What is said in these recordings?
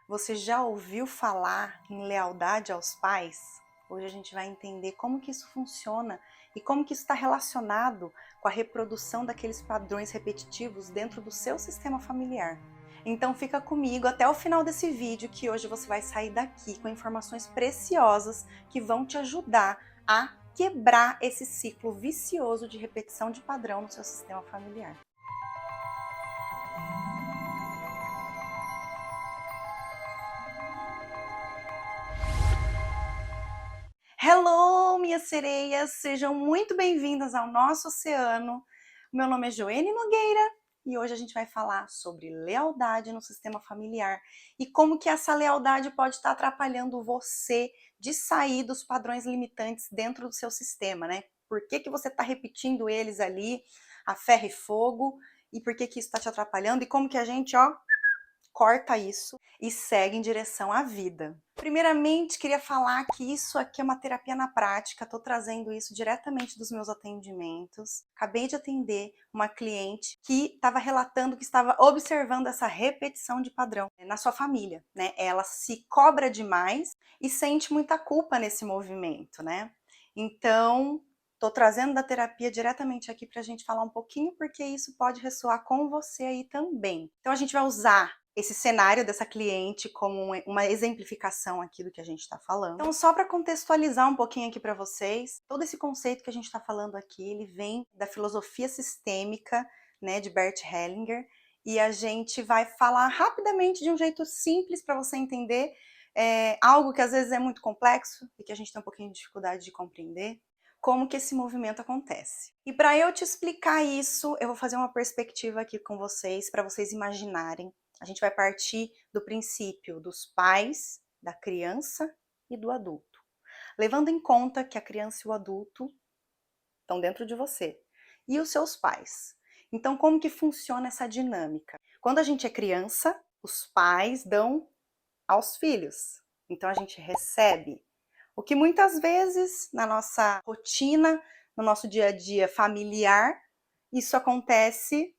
Você já ouviu falar em lealdade aos pais? Hoje a gente vai entender como que isso funciona e como que isso está relacionado com a reprodução daqueles padrões repetitivos dentro do seu sistema familiar. Então fica comigo até o final desse vídeo, que hoje você vai sair daqui com informações preciosas que vão te ajudar a quebrar esse ciclo vicioso de repetição de padrão no seu sistema familiar. Hello, minhas sereias! Sejam muito bem-vindas ao nosso oceano. Meu nome é Joene Nogueira e hoje a gente vai falar sobre lealdade no sistema familiar e como que essa lealdade pode estar atrapalhando você de sair dos padrões limitantes dentro do seu sistema, né? Por que que você está repetindo eles ali a ferro e fogo e por que que isso está te atrapalhando e como que a gente, corta isso e segue em direção à vida. Primeiramente, queria falar que isso aqui é uma terapia na prática, estou trazendo isso diretamente dos meus atendimentos. Acabei de atender uma cliente que estava relatando que estava observando essa repetição de padrão na sua família, né? Ela se cobra demais e sente muita culpa nesse movimento, né? Então, estou trazendo da terapia diretamente aqui para a gente falar um pouquinho, porque isso pode ressoar com você aí também. Então, a gente vai usar esse cenário dessa cliente como uma exemplificação aqui do que a gente está falando. Então, só para contextualizar um pouquinho aqui para vocês, todo esse conceito que a gente está falando aqui, ele vem da filosofia sistêmica, né, de Bert Hellinger, e a gente vai falar rapidamente de um jeito simples para você entender algo que às vezes é muito complexo e que a gente tem um pouquinho de dificuldade de compreender, como que esse movimento acontece. E para eu te explicar isso, eu vou fazer uma perspectiva aqui com vocês, para vocês imaginarem. A gente vai partir do princípio dos pais, da criança e do adulto. Levando em conta que a criança e o adulto estão dentro de você. E os seus pais. Então, como que funciona essa dinâmica? Quando a gente é criança, os pais dão aos filhos. Então, a gente recebe. O que muitas vezes, na nossa rotina, no nosso dia a dia familiar, isso acontece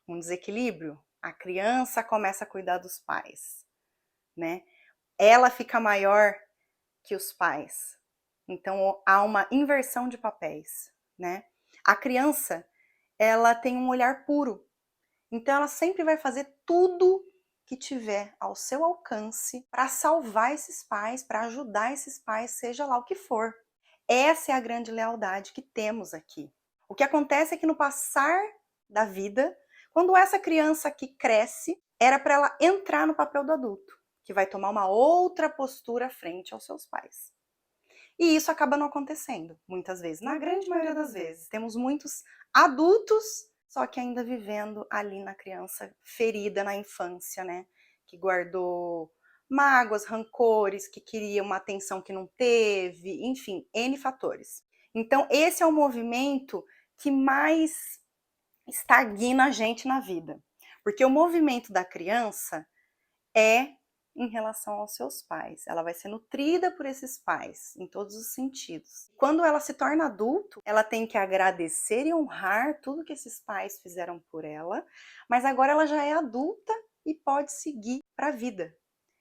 um desequilíbrio. A criança começa a cuidar dos pais, né? Ela fica maior que os pais. Então há uma inversão de papéis, né? A criança, ela tem um olhar puro. Então ela sempre vai fazer tudo que tiver ao seu alcance para salvar esses pais, para ajudar esses pais, seja lá o que for. Essa é a grande lealdade que temos aqui. O que acontece é que no passar da vida, quando essa criança que cresce, era para ela entrar no papel do adulto, que vai tomar uma outra postura frente aos seus pais. E isso acaba não acontecendo, muitas vezes, na grande maioria das vezes. Temos muitos adultos, só que ainda vivendo ali na criança ferida na infância, né? Que guardou mágoas, rancores, que queria uma atenção que não teve, enfim, N fatores. Então, esse é o movimento que mais estagna a gente na vida. Porque o movimento da criança é em relação aos seus pais. Ela vai ser nutrida por esses pais, em todos os sentidos. Quando ela se torna adulto, ela tem que agradecer e honrar tudo que esses pais fizeram por ela, mas agora ela já é adulta e pode seguir para a vida.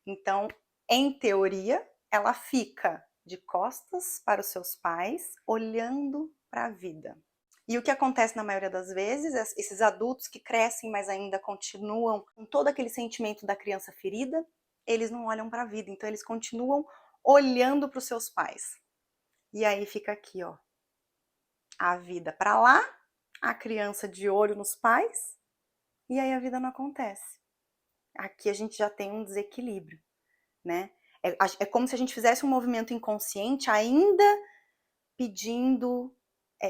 Então, em teoria, ela fica de costas para os seus pais, olhando para a vida. E o que acontece na maioria das vezes, esses adultos que crescem, mas ainda continuam com todo aquele sentimento da criança ferida, eles não olham para a vida, então eles continuam olhando para os seus pais. E aí fica aqui, ó, a vida para lá, a criança de olho nos pais, e aí a vida não acontece. Aqui a gente já tem um desequilíbrio, né? É como se a gente fizesse um movimento inconsciente ainda pedindo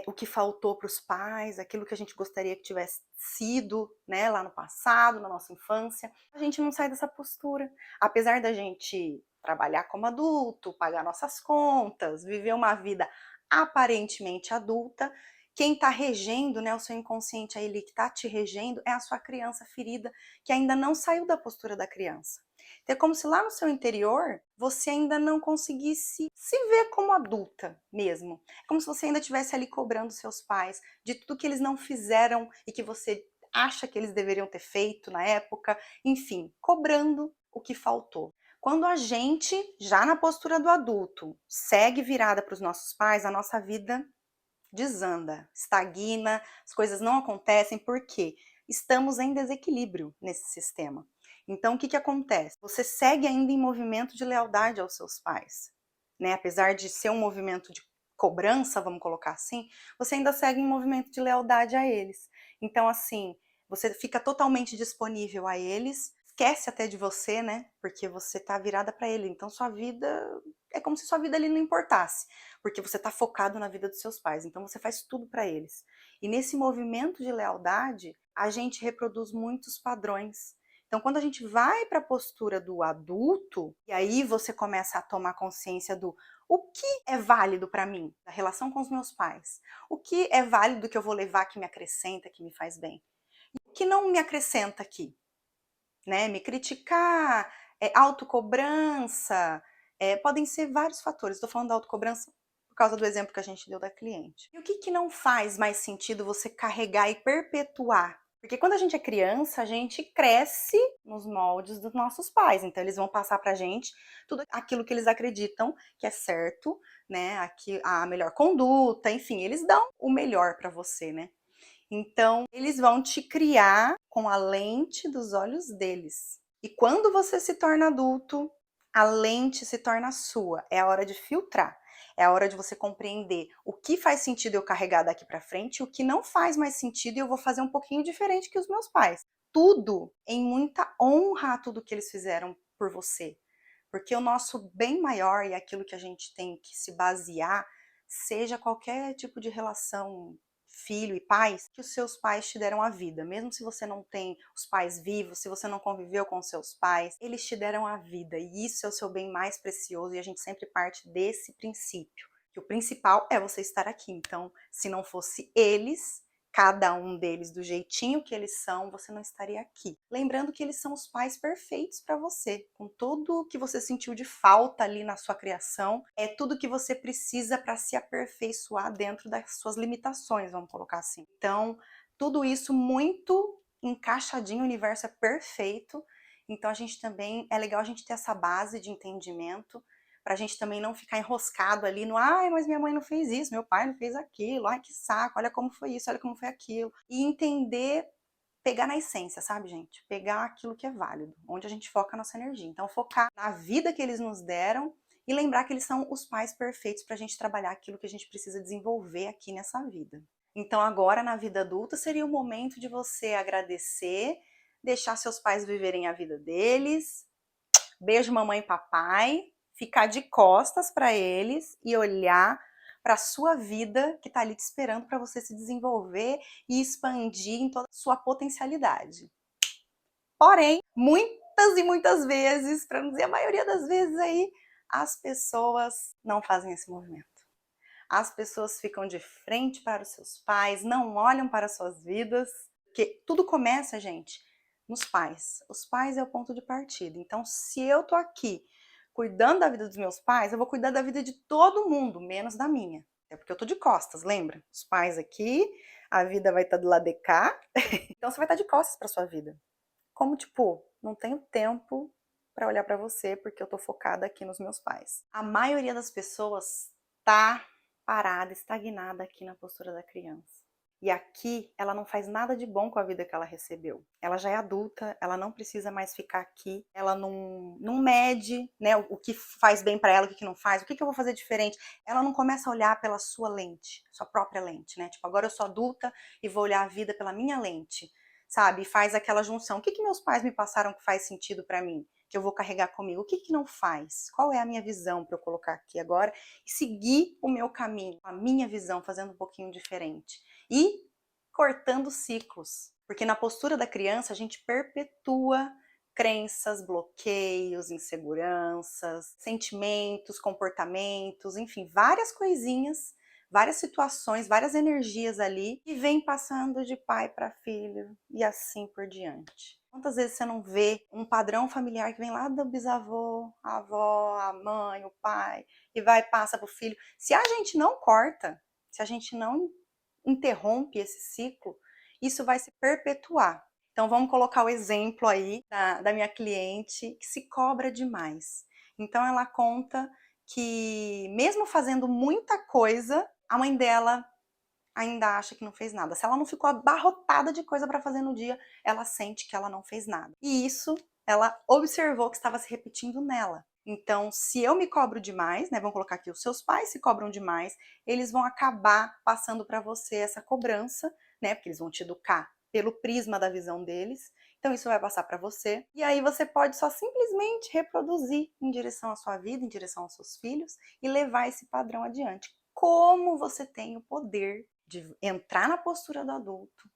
o que faltou para os pais, aquilo que a gente gostaria que tivesse sido, né, lá no passado, na nossa infância. A gente não sai dessa postura. Apesar da gente trabalhar como adulto, pagar nossas contas, viver uma vida aparentemente adulta, quem está regendo, né, o seu inconsciente aí que está te regendo é a sua criança ferida, que ainda não saiu da postura da criança. Então é como se lá no seu interior você ainda não conseguisse se ver como adulta mesmo. É como se você ainda estivesse ali cobrando seus pais de tudo que eles não fizeram e que você acha que eles deveriam ter feito na época. Enfim, cobrando o que faltou. Quando a gente, já na postura do adulto, segue virada para os nossos pais, a nossa vida desanda, estagna, as coisas não acontecem, por quê? Estamos em desequilíbrio nesse sistema. Então, o que acontece? Você segue ainda em movimento de lealdade aos seus pais, né? Apesar de ser um movimento de cobrança, vamos colocar assim, você ainda segue em movimento de lealdade a eles. Então, assim, você fica totalmente disponível a eles, esquece até de você, né? Porque você tá virada para ele. Então, sua vida é como se sua vida ali não importasse, porque você tá focado na vida dos seus pais. Então, você faz tudo para eles. E nesse movimento de lealdade, a gente reproduz muitos padrões. Então, quando a gente vai para a postura do adulto, e aí você começa a tomar consciência do o que é válido para mim, da relação com os meus pais, o que é válido que eu vou levar que me acrescenta, que me faz bem, e o que não me acrescenta aqui, né? Me criticar, autocobrança, podem ser vários fatores. Estou falando da autocobrança por causa do exemplo que a gente deu da cliente. E o que não faz mais sentido você carregar e perpetuar? Porque quando a gente é criança, a gente cresce nos moldes dos nossos pais. Então, eles vão passar pra gente tudo aquilo que eles acreditam que é certo, né? A melhor conduta, enfim, eles dão o melhor pra você, né? Então, eles vão te criar com a lente dos olhos deles. E quando você se torna adulto, a lente se torna sua. É a hora de filtrar. É a hora de você compreender o que faz sentido eu carregar daqui para frente e o que não faz mais sentido e eu vou fazer um pouquinho diferente que os meus pais. Tudo em muita honra a tudo que eles fizeram por você. Porque o nosso bem maior e aquilo que a gente tem que se basear, seja qualquer tipo de relação filho e pais, que os seus pais te deram a vida. Mesmo se você não tem os pais vivos, se você não conviveu com os seus pais, eles te deram a vida. E isso é o seu bem mais precioso e a gente sempre parte desse princípio. Que o principal é você estar aqui. Então, se não fosse eles, cada um deles do jeitinho que eles são, você não estaria aqui. Lembrando que eles são os pais perfeitos para você, com tudo o que você sentiu de falta ali na sua criação, é tudo que você precisa para se aperfeiçoar dentro das suas limitações, vamos colocar assim. Então, tudo isso muito encaixadinho, o universo é perfeito. Então, a gente também, é legal a gente ter essa base de entendimento, pra gente também não ficar enroscado ali no ai, mas minha mãe não fez isso, meu pai não fez aquilo, ai que saco, olha como foi isso, olha como foi aquilo. E entender, pegar na essência, sabe, gente? Pegar aquilo que é válido, onde a gente foca a nossa energia. Então, focar na vida que eles nos deram e lembrar que eles são os pais perfeitos pra gente trabalhar aquilo que a gente precisa desenvolver aqui nessa vida. Então, agora na vida adulta seria o momento de você agradecer, deixar seus pais viverem a vida deles. Beijo, mamãe e papai. Ficar de costas para eles e olhar para a sua vida que está ali te esperando para você se desenvolver e expandir em toda a sua potencialidade. Porém, muitas e muitas vezes, para não dizer a maioria das vezes aí, as pessoas não fazem esse movimento. As pessoas ficam de frente para os seus pais, não olham para as suas vidas, porque tudo começa, gente, nos pais. Os pais é o ponto de partida. Então, se eu tô aqui cuidando da vida dos meus pais, eu vou cuidar da vida de todo mundo, menos da minha. É porque eu tô de costas, lembra? Os pais aqui, a vida vai estar do lado de cá, então você vai estar de costas para sua vida. Como tipo, não tenho tempo para olhar para você porque eu tô focada aqui nos meus pais. A maioria das pessoas tá parada, estagnada aqui na postura da criança. E aqui ela não faz nada de bom com a vida que ela recebeu. Ela já é adulta, ela não precisa mais ficar aqui, ela não mede, né, o que faz bem para ela, o que não faz, o que eu vou fazer diferente. Ela não começa a olhar pela sua lente, sua própria lente, né? Tipo, agora eu sou adulta e vou olhar a vida pela minha lente, sabe? E faz aquela junção. O que meus pais me passaram que faz sentido para mim? Que eu vou carregar comigo? O que não faz? Qual é a minha visão para eu colocar aqui agora? E seguir o meu caminho, a minha visão, fazendo um pouquinho diferente. E cortando ciclos. Porque na postura da criança a gente perpetua crenças, bloqueios, inseguranças, sentimentos, comportamentos, enfim, várias coisinhas, várias situações, várias energias ali e vem passando de pai para filho e assim por diante. Quantas vezes você não vê um padrão familiar que vem lá do bisavô, a avó, a mãe, o pai e vai e passa pro filho? Se a gente não corta, se a gente não interrompe esse ciclo, isso vai se perpetuar. Então Então vamos colocar o exemplo aí da minha cliente que se cobra demais. Então ela conta que mesmo fazendo muita coisa, a mãe dela ainda acha que não fez nada. Se ela não ficou abarrotada de coisa para fazer no dia, ela sente que ela não fez nada. E isso ela observou que estava se repetindo nela. Então, se eu me cobro demais, né, vamos colocar aqui, os seus pais se cobram demais, eles vão acabar passando para você essa cobrança, né, porque eles vão te educar pelo prisma da visão deles. Então isso vai passar para você. E aí você pode só simplesmente reproduzir em direção à sua vida, em direção aos seus filhos e levar esse padrão adiante. Como você tem o poder de entrar na postura do adulto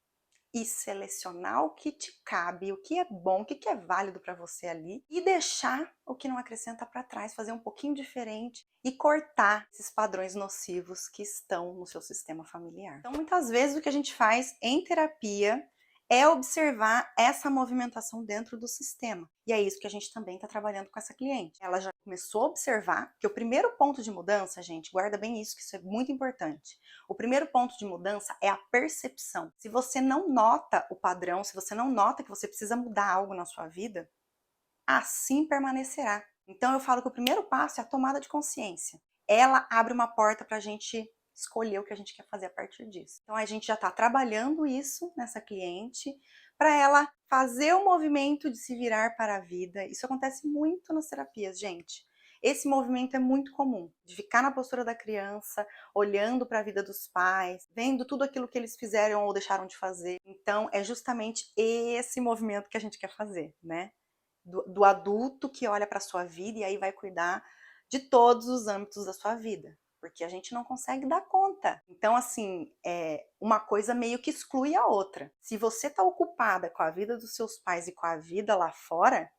e selecionar o que te cabe, o que é bom, o que é válido para você ali e deixar o que não acrescenta para trás, fazer um pouquinho diferente e cortar esses padrões nocivos que estão no seu sistema familiar. Então, muitas vezes o que a gente faz em terapia é observar essa movimentação dentro do sistema. E é isso que a gente também está trabalhando com essa cliente. Ela já começou a observar que o primeiro ponto de mudança, gente, guarda bem isso, que isso é muito importante. O primeiro ponto de mudança é a percepção. Se você não nota o padrão, se você não nota que você precisa mudar algo na sua vida, assim permanecerá. Então eu falo que o primeiro passo é a tomada de consciência. Ela abre uma porta para a gente escolher o que a gente quer fazer a partir disso. Então a gente já está trabalhando isso nessa cliente para ela fazer o movimento de se virar para a vida. Isso acontece muito nas terapias, gente. Esse movimento é muito comum, de ficar na postura da criança, olhando para a vida dos pais, vendo tudo aquilo que eles fizeram ou deixaram de fazer. Então é justamente esse movimento que a gente quer fazer, né? Do adulto que olha para a sua vida e aí vai cuidar de todos os âmbitos da sua vida, porque a gente não consegue dar conta. Então, assim, uma coisa meio que exclui a outra. Se você está ocupada com a vida dos seus pais e com a vida lá fora,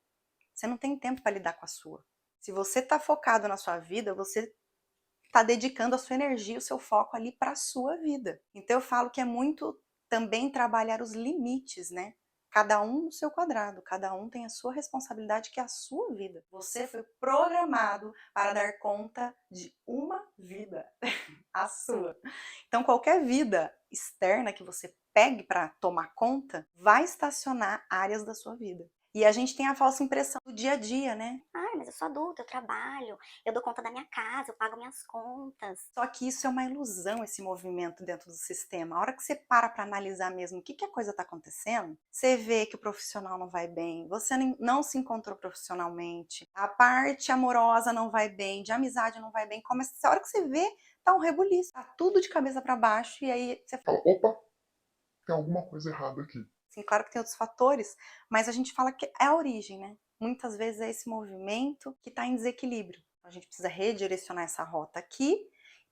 você não tem tempo para lidar com a sua. Se você está focado na sua vida, você está dedicando a sua energia, o seu foco ali para a sua vida. Então eu falo que é muito também trabalhar os limites, né? Cada um no seu quadrado, cada um tem a sua responsabilidade, que é a sua vida. Você foi programado para dar conta de uma vida, a sua. Então, qualquer vida externa que você pegue para tomar conta, vai estacionar áreas da sua vida. E a gente tem a falsa impressão do dia a dia, né? Ah, mas eu sou adulta, eu trabalho, eu dou conta da minha casa, eu pago minhas contas. Só que isso é uma ilusão, esse movimento dentro do sistema. A hora que você para analisar mesmo o que a coisa está acontecendo, você vê que o profissional não vai bem, você não se encontrou profissionalmente, a parte amorosa não vai bem, de amizade não vai bem. A hora que você vê, tá um rebuliço, tá tudo de cabeça para baixo e aí você fala, Opa, tem alguma coisa errada aqui. assim, claro que tem outros fatores, mas a gente fala que é a origem, né? Muitas vezes é esse movimento que está em desequilíbrio. A gente precisa redirecionar essa rota aqui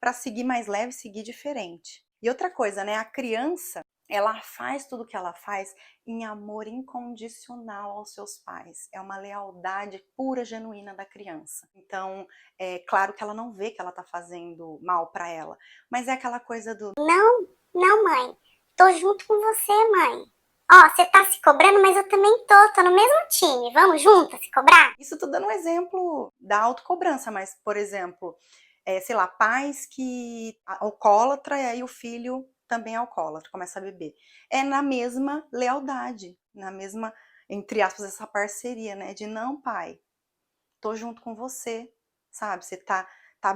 para seguir mais leve, seguir diferente. E outra coisa, né? A criança, ela faz tudo o que ela faz em amor incondicional aos seus pais. É uma lealdade pura, genuína da criança. Então, é claro que ela não vê que ela está fazendo mal para ela, mas é aquela coisa do Não, não, mãe. Tô junto com você, mãe. Ó, você tá se cobrando, mas eu também tô no mesmo time. Vamos juntas se cobrar? isso tô dando um exemplo da autocobrança, mas, por exemplo, sei lá, pais que alcoólatra e aí o filho também é alcoólatra, começa a beber. É na mesma lealdade, na mesma, entre aspas, essa parceria, né? De não, pai, tô junto com você, sabe? Você tá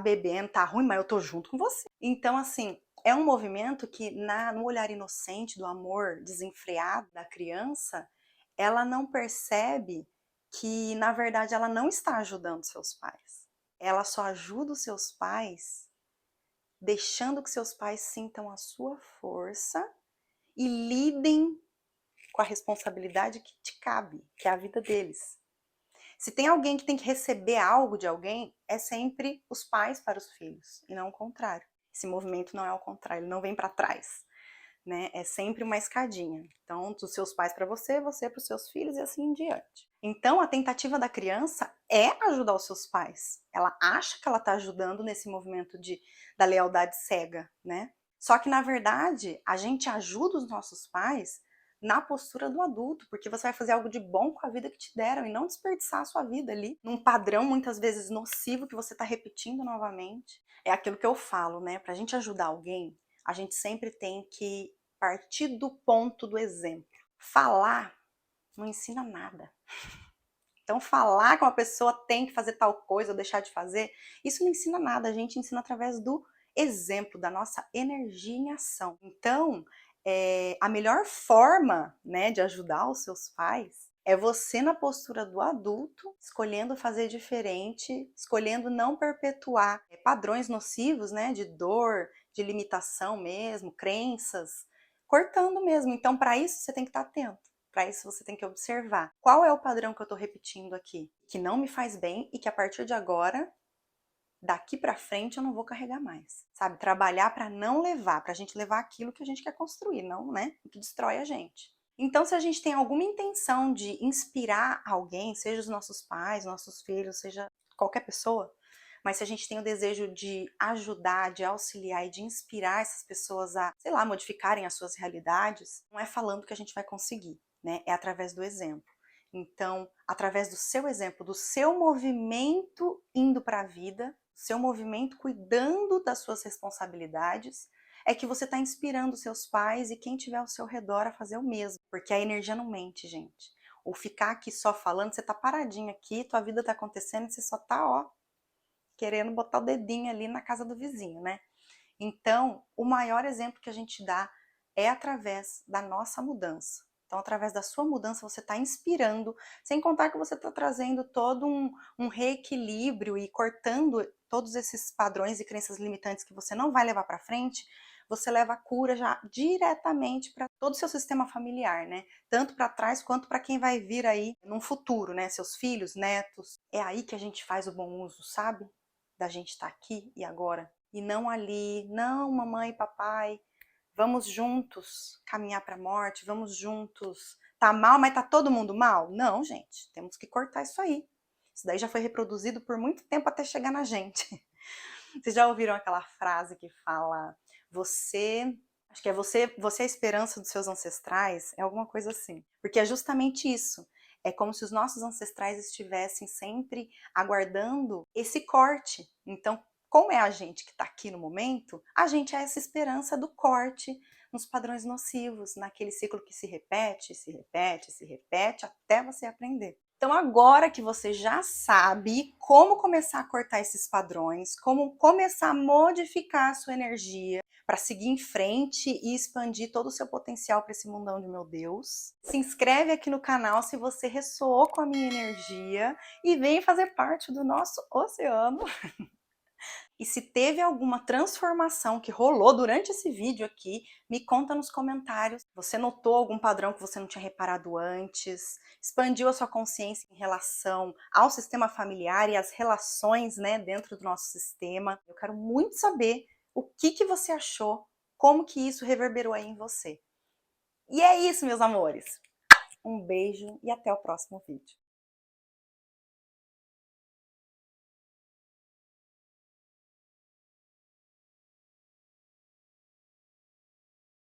bebendo, tá ruim, mas eu tô junto com você. Então, assim, é um movimento que no olhar inocente do amor desenfreado da criança, ela não percebe que, na verdade, ela não está ajudando seus pais. Ela só ajuda os seus pais deixando que seus pais sintam a sua força e lidem com a responsabilidade que te cabe, que é a vida deles. Se tem alguém que tem que receber algo de alguém, é sempre os pais para os filhos, e não o contrário. Esse movimento não é ao contrário, ele não vem para trás, né? É sempre uma escadinha. Então, dos seus pais para você, você para os seus filhos e assim em diante. Então, a tentativa da criança é ajudar os seus pais. Ela acha que ela está ajudando nesse movimento da lealdade cega, né? Só que, na verdade, a gente ajuda os nossos pais na postura do adulto, porque você vai fazer algo de bom com a vida que te deram e não desperdiçar a sua vida ali num padrão muitas vezes nocivo que você está repetindo novamente. É aquilo que eu falo, né? Pra gente ajudar alguém, a gente sempre tem que partir do ponto do exemplo. Falar não ensina nada. Então, falar que uma pessoa tem que fazer tal coisa ou deixar de fazer, isso não ensina nada. A gente ensina através do exemplo, da nossa energia em ação. Então, a melhor forma, né, de ajudar os seus pais é você na postura do adulto, escolhendo fazer diferente, escolhendo não perpetuar padrões nocivos, né, de dor, de limitação mesmo, crenças, cortando mesmo. Então, para isso, você tem que estar atento. Para isso, você tem que observar qual é o padrão que eu estou repetindo aqui, que não me faz bem e que a partir de agora, daqui para frente, eu não vou carregar mais. Sabe? Trabalhar para não levar, para a gente levar aquilo que a gente quer construir, não, né? O que destrói a gente. Então, se a gente tem alguma intenção de inspirar alguém, seja os nossos pais, nossos filhos, seja qualquer pessoa, mas se a gente tem o desejo de ajudar, de auxiliar e de inspirar essas pessoas a, sei lá, modificarem as suas realidades, não é falando que a gente vai conseguir, né? É através do exemplo. Então, através do seu exemplo, do seu movimento indo para a vida, seu movimento cuidando das suas responsabilidades, é que você está inspirando seus pais e quem tiver ao seu redor a fazer o mesmo. Porque a energia não mente, gente. Ou ficar aqui só falando, você tá paradinho aqui, tua vida tá acontecendo e você só tá, ó, querendo botar o dedinho ali na casa do vizinho, né? Então, o maior exemplo que a gente dá é através da nossa mudança. Então, através da sua mudança, você está inspirando, sem contar que você está trazendo todo um reequilíbrio e cortando todos esses padrões e crenças limitantes que você não vai levar para frente, você leva a cura já diretamente para todo o seu sistema familiar, né? Tanto para trás quanto para quem vai vir aí num futuro, né? Seus filhos, netos. É aí que a gente faz o bom uso, sabe? Da gente estar aqui e agora. E não ali, não, mamãe e papai, vamos juntos caminhar para a morte, vamos juntos. Tá mal, mas tá todo mundo mal? Não, gente, temos que cortar isso aí. Isso daí já foi reproduzido por muito tempo até chegar na gente. Vocês já ouviram aquela frase que fala, acho que é você é a esperança dos seus ancestrais? É alguma coisa assim. Porque é justamente isso. É como se os nossos ancestrais estivessem sempre aguardando esse corte. Então, como é a gente que está aqui no momento, a gente é essa esperança do corte nos padrões nocivos, naquele ciclo que se repete, se repete, se repete, até você aprender. Então, agora que você já sabe como começar a cortar esses padrões, como começar a modificar a sua energia para seguir em frente e expandir todo o seu potencial para esse mundão de meu Deus, se inscreve aqui no canal se você ressoou com a minha energia e vem fazer parte do nosso oceano. E se teve alguma transformação que rolou durante esse vídeo aqui, me conta nos comentários. Você notou algum padrão que você não tinha reparado antes? Expandiu a sua consciência em relação ao sistema familiar e às relações, né, dentro do nosso sistema? Eu quero muito saber o que você achou, como que isso reverberou aí em você. E é isso, meus amores. Um beijo e até o próximo vídeo.